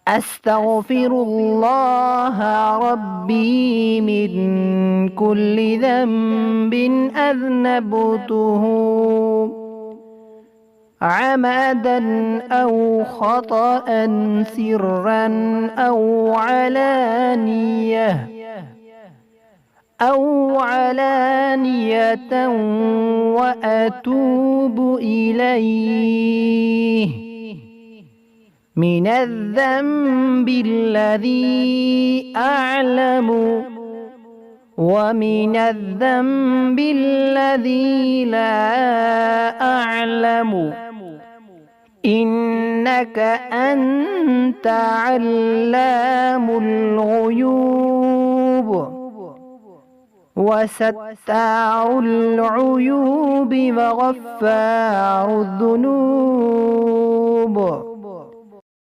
أستغفر الله ربي من كل ذنب أذنبته عمدا أو خطأ سرا أو علانية وأتوب إليه من الذنب الذي أعلم ومن الذنب الذي لا أعلم إنك أنت علام الغيوب وستار العيوب وغفار الذنوب